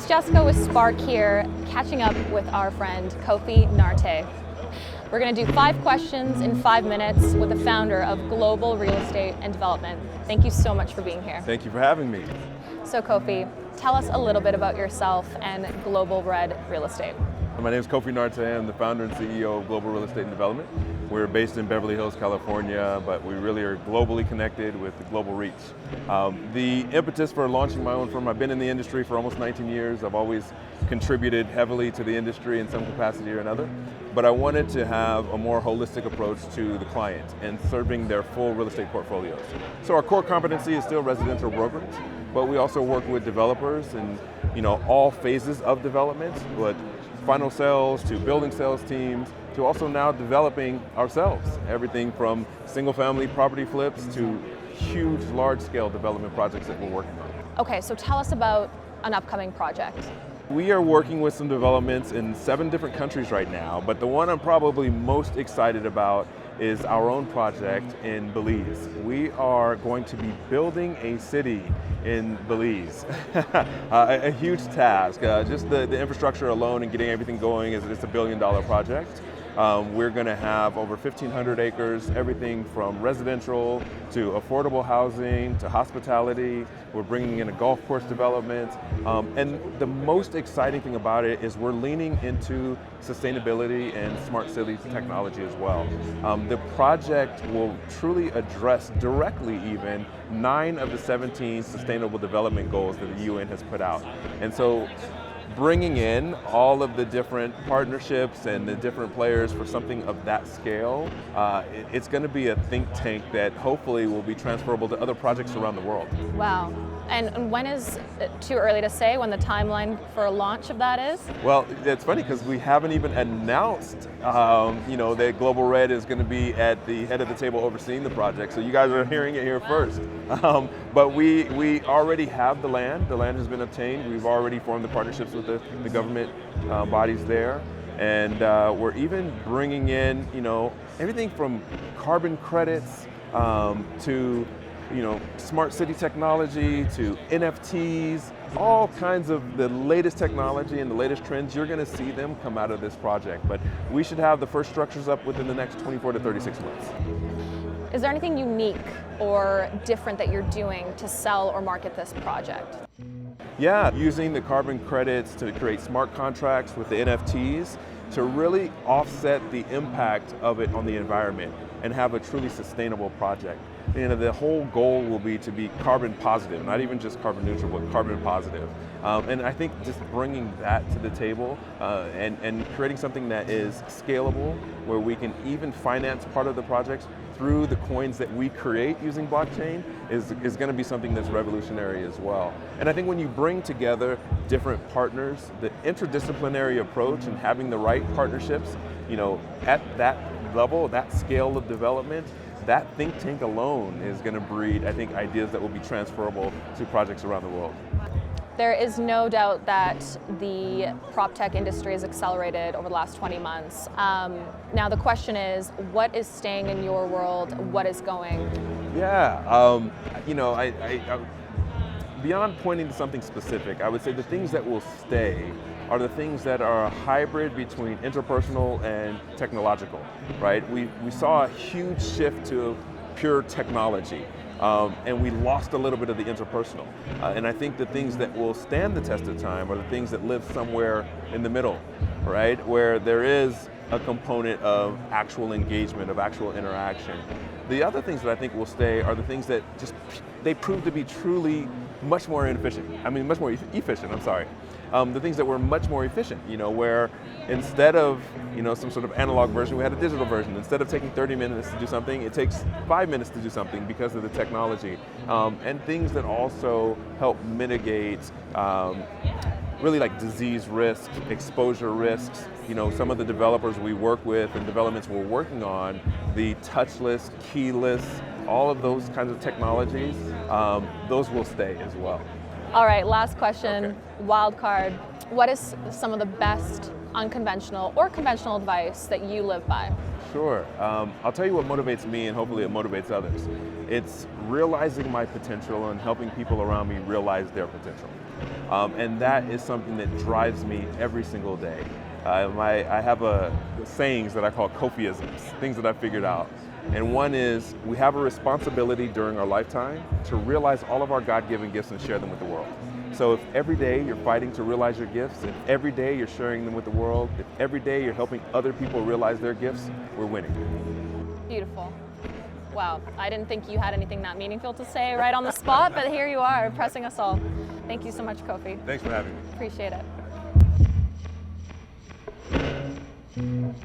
Radziszewska with Spark here, catching up with our friend Kofi Nartey. We're going to do 5 questions in 5 minutes with the founder of Global Real Estate and Development. Thank you so much for being here. Thank you for having me. So Kofi, tell us a little bit about yourself and Global Red Real Estate. My name is Kofi Nartey. I'm the founder and CEO of Global Real Estate and Development. We're based in Beverly Hills, California, but we really are globally connected with the global reach. The impetus for launching my own firm, I've been in the industry for almost 19 years. I've always contributed heavily to the industry in some capacity or another, but I wanted to have a more holistic approach to the client and serving their full real estate portfolios. So our core competency is still residential brokerage, but we also work with developers and all phases of development, but final sales to building sales teams, to also now developing ourselves. Everything from single family property flips to huge large scale development projects that we're working on. Okay, so tell us about an upcoming project. We are working with some developments in 7 different countries right now, but the one I'm probably most excited about is our own project in Belize. We are going to be building a city in Belize. A huge task. Just the infrastructure alone and getting everything going is it's $1 billion project. We're going to have over 1,500 acres, everything from residential to affordable housing to hospitality. We're bringing in a golf course development. And the most exciting thing about it is we're leaning into sustainability and smart city technology as well. The project will truly address directly even 9 of the 17 sustainable development goals that the UN has put out. And so bringing in all of the different partnerships and the different players for something of that scale, it's going to be a think tank that hopefully will be transferable to other projects around the world. Wow. And when is it too early to say when the timeline for a launch of that is? Well, it's funny because we haven't even announced, that Global Red is going to be at the head of the table overseeing the project. So you guys are hearing it here first. But we already have the land. The land has been obtained. We've already formed the partnerships with the government bodies there. And we're even bringing in, everything from carbon credits to smart city technology to NFTs, all kinds of the latest technology and the latest trends. You're going to see them come out of this project, but we should have the first structures up within the next 24 to 36 months. Is there anything unique or different that you're doing to sell or market this project? Yeah, using the carbon credits to create smart contracts with the NFTs to really offset the impact of it on the environment and have a truly sustainable project. The whole goal will be to be carbon positive, not even just carbon neutral, but carbon positive. And I think just bringing that to the table and creating something that is scalable, where we can even finance part of the project through the coins that we create using blockchain is going to be something that's revolutionary as well. And I think when you bring together different partners, the interdisciplinary approach and having the right partnerships, at that level, that scale of development, that think tank alone is going to breed, I think, ideas that will be transferable to projects around the world. There is no doubt that the prop tech industry has accelerated over the last 20 months. Now the question is, what is staying in your world? What is going? Yeah, beyond pointing to something specific, I would say the things that will stay are the things that are a hybrid between interpersonal and technological, right? We saw a huge shift to pure technology, and we lost a little bit of the interpersonal. And I think the things that will stand the test of time are the things that live somewhere in the middle, right? Where there is a component of actual engagement, of actual interaction. The other things that I think will stay are the things that they prove to be truly much more efficient, I'm sorry. The things that were much more efficient, where instead of, some sort of analog version, we had a digital version. Instead of taking 30 minutes to do something, it takes 5 minutes to do something because of the technology. And things that also help mitigate really like disease risks, exposure risks. Some of the developers we work with and developments we're working on, the touchless, keyless, all of those kinds of technologies, those will stay as well. All right, last question, okay. Wild card. What is some of the best unconventional or conventional advice that you live by? Sure. I'll tell you what motivates me, and hopefully it motivates others. It's realizing my potential and helping people around me realize their potential. And that is something that drives me every single day. I have sayings that I call Kofiisms, things that I figured out. And one is, we have a responsibility during our lifetime to realize all of our God-given gifts and share them with the world. So if every day you're fighting to realize your gifts, if every day you're sharing them with the world, if every day you're helping other people realize their gifts, we're winning. Beautiful. Wow, I didn't think you had anything that meaningful to say right on the spot, but here you are, pressing us all. Thank you so much, Kofi. Thanks for having me. Appreciate it.